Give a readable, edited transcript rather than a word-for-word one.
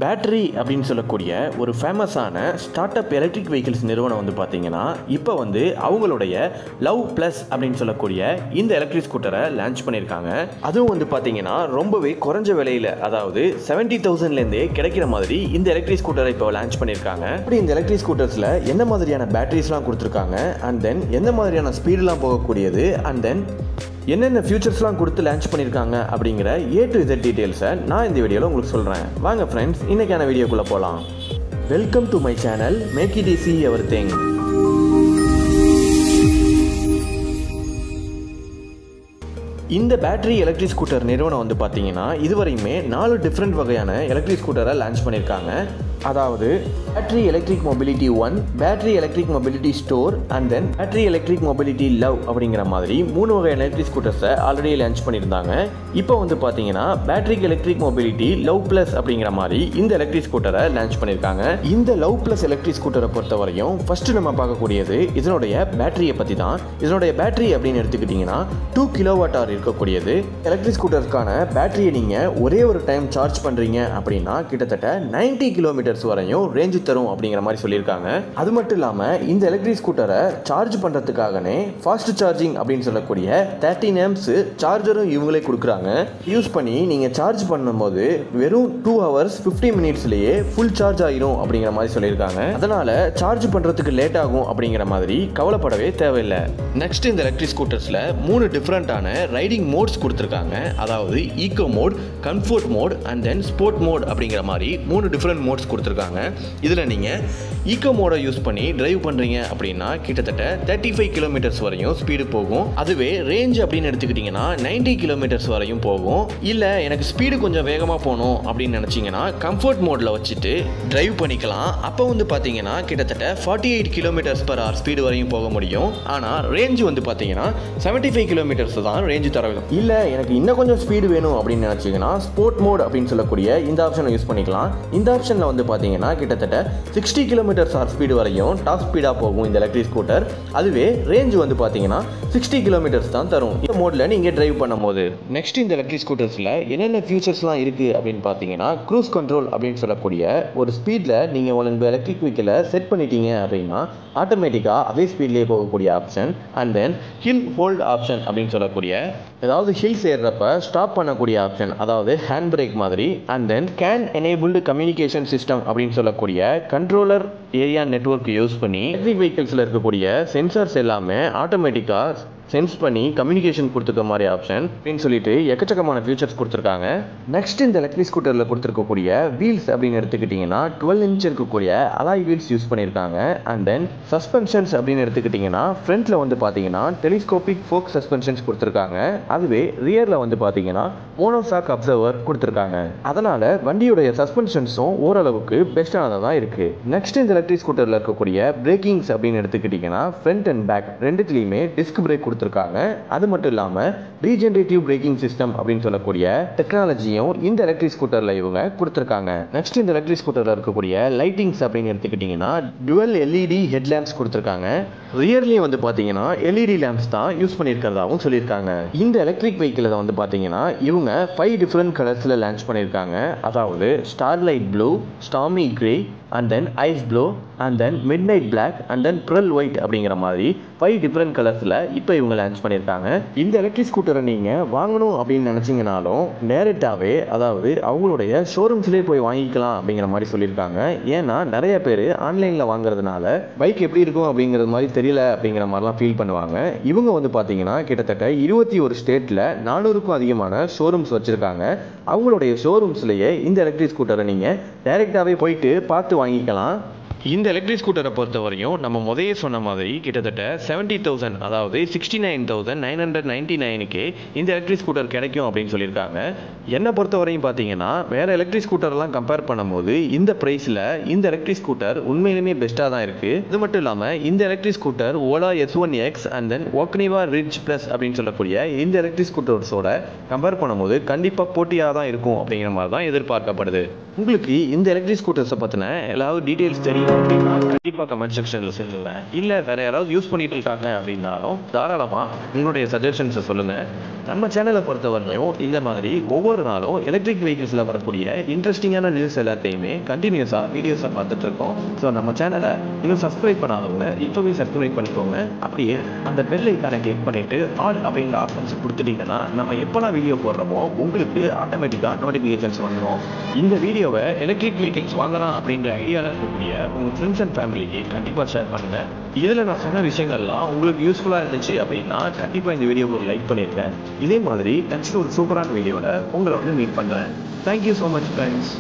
Battery அப்படின்னு சொல்லக்கூடிய ஒரு ஃபேமஸான ஸ்டார்ட் அப் எலக்ட்ரிக் வெஹிக்கிள்ஸ் நிறுவனம் வந்து பார்த்தீங்கன்னா இப்போ வந்து அவங்களுடைய லவ் ப்ளஸ் அப்படின்னு சொல்லக்கூடிய இந்த எலக்ட்ரிக் ஸ்கூட்டரை லான்ச் பண்ணியிருக்காங்க. அதுவும் வந்து பார்த்தீங்கன்னா ரொம்பவே குறைஞ்ச விலையில், அதாவது 70,000லேருந்தே கிடைக்கிற மாதிரி இந்த எலக்ட்ரிக் ஸ்கூட்டரை இப்போ லான்ச் பண்ணியிருக்காங்க. அப்படி இந்த எலக்ட்ரிக் ஸ்கூட்டர்ஸில் என்ன மாதிரியான பேட்டரிஸ்லாம் கொடுத்துருக்காங்க, அண்ட் தென் எந்த மாதிரியான ஸ்பீடெலாம் போகக்கூடியது, அண்ட் தென் என்னென்ன ஃபியூச்சர்ஸ்லாம் கொடுத்து லான்ச் பண்ணியிருக்காங்க அப்படிங்கிற A to Z டீட்டெயில்ஸை நான் இந்த வீடியோவில் உங்களுக்கு சொல்கிறேன். வாங்க ஃப்ரெண்ட்ஸ், இன்றைக்கான வீடியோக்குள்ளே போகலாம். Welcome to my channel make it easy everything. இந்த பேட்டரி எலக்ட்ரிக் ஸ்கூட்டர் நிறுவனம் வந்து பார்த்தீங்கன்னா இதுவரையுமே 4 டிஃப்ரெண்ட் வகையான எலக்ட்ரிக் ஸ்கூட்டரை லான்ச் பண்ணியிருக்காங்க. அதாவது battery electric mobility 1, battery electric mobility store, and then battery electric mobility love அப்படிங்கிற மாதிரி 3 வகை எலக்ட்ரிக் ஸ்கூட்டர்ஸை ஆல்ரெடி லான்ச் பண்ணியிருந்தாங்க. இப்போ வந்து பார்த்தீங்கன்னா battery electric mobility love plus அப்படிங்கிற மாதிரி இந்த எலக்ட்ரிக் ஸ்கூட்டரை லான்ச் பண்ணியிருக்காங்க. இந்த லவ் ப்ளஸ் எலக்ட்ரிக் ஸ்கூட்டரை பொறுத்த வரையும் ஃபர்ஸ்ட் நம்ம பார்க்கக்கூடியது இதனுடைய பேட்டரியை பற்றி தான். இதனுடைய பேட்டரி அப்படின்னு எடுத்துக்கிட்டிங்கன்னா 2 kWh இருக்கக்கூடியது. எலக்ட்ரிக் ஸ்கூட்டருக்கான பேட்டரியை நீங்கள் ஒரே ஒரு டைம் சார்ஜ் பண்ணுறீங்க அப்படின்னா கிட்டத்தட்ட 90 km வரையும் ரேஞ்சு தரும் அப்படிங்கிற மாதிரி சொல்லியிருக்காங்க. அது மட்டும் இல்லாமல் இந்த எலக்ட்ரிக் ஸ்கூட்டரை சார்ஜ் பண்ணுறதுக்காகவே ஃபாஸ்ட் சார்ஜிங் அப்படின்னு சொல்லக்கூடிய 13 amps சார்ஜரும் இவங்களே கொடுக்குறாங்க. யூஸ் பண்ணி நீங்கள் சார்ஜ் பண்ணும்போது வெறும் 2 hours 50 minutesலேயே ஃபுல் சார்ஜ் ஆகிரும் அப்படிங்கிற மாதிரி சொல்லியிருக்காங்க. அதனால் சார்ஜ் பண்ணுறதுக்கு லேட் ஆகும் அப்படிங்கிற மாதிரி கவலைப்படவே தேவையில்லை. நெக்ஸ்ட் இந்த எலக்ட்ரிக் ஸ்கூட்டர்ஸில் 3 டிஃப்ரெண்ட்டான ரைடிங் மோட்ஸ் கொடுத்துருக்காங்க. அதாவது eco mode, comfort mode, and then sport mode அப்படிங்கிற மாதிரி 3 டிஃப்ரெண்ட் மோட்ஸ் கொடுத்துருக்காங்க. இதில் நீங்கள் ஈகோ மோடை யூஸ் பண்ணி டிரைவ் பண்ணுறீங்க அப்படின்னா கிட்டத்தட்ட 35 km வரையும் ஸ்பீடு போகும். அதுவே ரேஞ்ச் அப்படின்னு எடுத்துக்கிட்டிங்கன்னா 90 km வரையும் போகும். இல்லை எனக்கு ஸ்பீடு கொஞ்சம் வேகமாக போகணும் அப்படின்னு நினச்சிங்கன்னா கம்ஃபர்ட் மோடில் வச்சுட்டு டிரைவ் பண்ணிக்கலாம். அப்போ வந்து பார்த்தீங்கன்னா கிட்டத்தட்ட 48 km/h ஸ்பீடு வரையும் போக முடியும். ஆனால் ரேஞ்ச் வந்து பார்த்தீங்கன்னா 75 km தான் ரேஞ்சு தரும். இல்லை எனக்கு இன்னும் கொஞ்சம் ஸ்பீடு வேணும் அப்படின்னு நினச்சிங்கன்னா ஸ்போர்ட் மோட் அப்படின்னு சொல்லக்கூடிய இந்த ஆப்ஷனை யூஸ் பண்ணிக்கலாம். இந்த ஆப்ஷனில் வந்து பார்த்தீங்கன்னா கிட்டத்தட்ட 60 km/h ஸ்பீடு வரையும் டாப் ஸ்பீடாக போகும் இந்த எலக்ட்ரிக் ஸ்கூட்டர். அதுவே ரேஞ்ச் வந்து பார்த்தீங்கன்னா 60 km தான் தரும் இந்த மோடில் நீங்கள் டிரைவ் பண்ணும்போது. நெக்ஸ்ட் இந்த எலக்ட்ரிக் ஸ்கூட்டர்ஸில் என்னென்ன ஃபியூச்சர்ஸ்லாம் இருக்குது அப்படின்னு பார்த்தீங்கன்னா க்ரூஸ் கண்ட்ரோல் அப்படின்னு சொல்லக்கூடிய ஒரு ஸ்பீடில் நீங்கள் உங்கள் எலக்ட்ரிக் வெஹிக்கிளை செட் பண்ணிட்டீங்க அப்படின்னா ஆட்டோமேட்டிக்காக அதே ஸ்பீட்லேயே போகக்கூடிய option, and then hill hold option அப்படின்னு சொல்லக்கூடிய ஏதாவது ஹில்ஸ் ஏறுறப்ப ஸ்டாப் பண்ணக்கூடிய ஆப்ஷன், அதாவது ஹேண்ட் பிரேக் மாதிரி, and then can enabled communication system அப்படின்னு சொல்லக்கூடிய கண்ட்ரோலர் ஏரியா நெட்வொர்க் யூஸ் பண்ணி எலக்ட்ரிக் வெஹிக்கிள்ஸில் இருக்கக்கூடிய சென்சார்ஸ் எல்லாமே ஆட்டோமேட்டிக்காக சென்ஸ் பண்ணி கம்யூனிகேஷன் கொடுத்துக்க மாதிரி ஆப்ஷன் அப்படின்னு சொல்லிட்டு எக்கச்சக்கமான ஃபியூச்சர்ஸ் கொடுத்துருக்காங்க. நெக்ஸ்ட் இந்த எலக்ட்ரிக் ஸ்கூட்டரில் கொடுத்துருக்கக்கூடிய வீல்ஸ் அப்படின்னு எடுத்துக்கிட்டிங்கன்னா 12 inch இருக்கக்கூடிய அலாய் வீல்ஸ் யூஸ் பண்ணியிருக்காங்க. அண்ட் தென் சஸ்பென்ஷன்ஸ் அப்படின்னு எடுத்துக்கிட்டிங்கன்னா ஃப்ரண்ட்டில் வந்து பார்த்தீங்கன்னா டெலிஸ்கோபிக் ஃபோக் சஸ்பென்ஷன்ஸ் கொடுத்துருக்காங்க. அதுவே ரியரில் வந்து பார்த்தீங்கன்னா மோனோசாக் அப்சர்வர் கொடுத்துருக்காங்க. அதனால் வண்டியுடைய சஸ்பென்ஷன்ஸும் ஓரளவுக்கு பெஸ்ட்டானதாக தான் இருக்குது. நெக்ஸ்ட் இந்த எலக்ட்ரிக் ஸ்கூட்டரில் இருக்கக்கூடிய பிரேக்கிங்ஸ் அப்படின்னு எடுத்துக்கிட்டிங்கன்னா ஃப்ரண்ட் அண்ட் பேக் ரெண்டுத்துலேயுமே டிஸ்க் பிரேக் கொடுத்துருக்காங்க. அது மட்டும் இல்லாமல் ரீஜெனரேட்டிவ் பிரேக்கிங் சிஸ்டம் அப்படின்னு சொல்லக்கூடிய டெக்னாலஜியும் இந்த எலக்ட்ரிக் ஸ்கூட்டரில் இவங்க கொடுத்துருக்காங்க. நெக்ஸ்ட் இந்த எலக்ட்ரிக் ஸ்கூட்டரில் இருக்கக்கூடிய லைட்டிங்ஸ் அப்படின்னு எடுத்துக்கிட்டிங்கன்னா டுவல் LED ஹெட்லாம்ப்ஸ் கொடுத்துருக்காங்க. ரியர்லேயும் வந்து பார்த்தீங்கன்னா LED லேம்ப்ஸ் தான் யூஸ் பண்ணியிருக்கிறதாகவும் சொல்லியிருக்காங்க. இந்த எலக்ட்ரிக் வெஹிக்கிளை வந்து பார்த்தீங்கன்னா இவங்க 5 டிஃப்ரெண்ட் கலர்ஸில் லான்ச் பண்ணியிருக்காங்க. அதாவது starlight blue, stormy grey, and then ice blue, and then midnight black, and then pearl white அப்படிங்கிற மாதிரி 5 டிஃப்ரெண்ட் கலர்ஸில் இப்போ இவங்க லான்ச் பண்ணியிருக்காங்க. இந்த எலக்ட்ரிக் ஸ்கூட்டரை நீங்கள் வாங்கணும் அப்படின்னு நினச்சிங்கனாலும் டேரெக்டாகவே, அதாவது அவங்களுடைய ஷோரூம்ஸ்லேயே போய் வாங்கிக்கலாம் அப்படிங்கிற மாதிரி சொல்லியிருக்காங்க. ஏன்னா நிறைய பேர் ஆன்லைனில் வாங்குறதுனால பைக் எப்படி இருக்கும் அப்படிங்கிறது மாதிரி தெரியல அப்படிங்கிற மாதிரிலாம் ஃபீல் பண்ணுவாங்க. இவங்க வந்து பார்த்தீங்கன்னா கிட்டத்தட்ட 21 ஸ்டேட்டில் 400க்கும் அதிகமான ஷோரூம்ஸ் வச்சுருக்காங்க. அவங்களுடைய ஷோரூம்ஸ்லேயே இந்த எலக்ட்ரிக் ஸ்கூட்டரை நீங்கள் டைரெக்டாகவே போயிட்டு பார்த்து வாங்கிக்கலாம். இந்த எலக்ட்ரிக் ஸ்கூட்டரை பொறுத்த வரையும் நம்ம முதலே சொன்ன மாதிரி கிட்டத்தட்ட 70,000, அதாவது 69,999க்கு இந்த எலக்ட்ரிக் ஸ்கூட்டர் கிடைக்கும் அப்படின்னு சொல்லியிருக்காங்க. என்னை பொறுத்த வரையும் பார்த்தீங்கன்னா வேறு எலக்ட்ரிக் ஸ்கூட்டர்லாம் கம்பேர் பண்ணும்போது இந்த ப்ரைஸில் இந்த எலக்ட்ரிக் ஸ்கூட்டர் உண்மையிலுமே பெஸ்ட்டாக தான் இருக்குது. இது மட்டும் இல்லாமல் இந்த electric scooter Ola S1X and then Okinawa Ridge Plus அப்படின்னு சொல்லக்கூடிய இந்த எலக்ட்ரிக் ஸ்கூட்டர்ஸோட கம்பேர் பண்ணும்போது கண்டிப்பாக போட்டியாக தான் இருக்கும் அப்படிங்கிற மாதிரி தான் எதிர்பார்க்கப்படுது. உங்களுக்கு இந்த எலக்ட்ரிக் ஸ்கூட்டர்ஸை பற்றின ஏதாவது டீட்டெயில்ஸ் தெரியும் அப்படின்னா கண்டிப்பாக கமெண்ட் செக்ஷனில் சொல்லுவேன். இல்லை வேற யாராவது யூஸ் பண்ணிட்டு இருக்காங்க அப்படின்னாலும் தாராளமாக உங்களுடைய சஜஷன்ஸை சொல்லுங்கள். நம்ம சேனலை பொறுத்தவரையும் இந்த மாதிரி ஒவ்வொரு நாளும் எலக்ட்ரிக் வெஹிக்கிள்ஸில் வரக்கூடிய இன்ட்ரெஸ்டிங்கான நியூஸ் எல்லாத்தையுமே கண்டினியூஸாக வீடியோஸை பார்த்துட்டு இருக்கோம். ஸோ நம்ம சேனலை இன்னும் சப்ஸ்கிரைப் பண்ணாதவங்க இப்போவே சப்ஸ்கிரைப் பண்ணிக்கோங்க. அப்படியே அந்த பெல் ஐக்கானை கிளிக் பண்ணிட்டு ஆல் அப்படிங்கிற ஆப்ஷன்ஸ் கொடுத்துட்டீங்கன்னா நம்ம எப்போலாம் வீடியோ போடுறோமோ உங்களுக்கு ஆட்டோமேட்டிக்காக நோட்டிஃபிகேஷன்ஸ் வந்துடும். இந்த வீடியோவை எலக்ட்ரிக் வெஹிக்கிள்ஸ் வாங்கலாம் அப்படின்ற ஐடியாவில் இருக்கக்கூடிய உங்கள் ஃப்ரெண்ட்ஸ் அண்ட் ஃபேமிலிக்கு கண்டிப்பாக ஷேர் பண்ணுங்கள். இதில் நான் சொன்ன விஷயங்கள்லாம் உங்களுக்கு யூஸ்ஃபுல்லாக இருந்துச்சு அப்படின்னா கண்டிப்பாக இந்த வீடியோவை லைக் பண்ணியிருக்கேன். இதே மாதிரி நெக்ஸ்ட் ஒரு சூப்பரான வீடியோவில் உங்களை வந்து மீட் பண்ணுறேன். Thank you so much friends.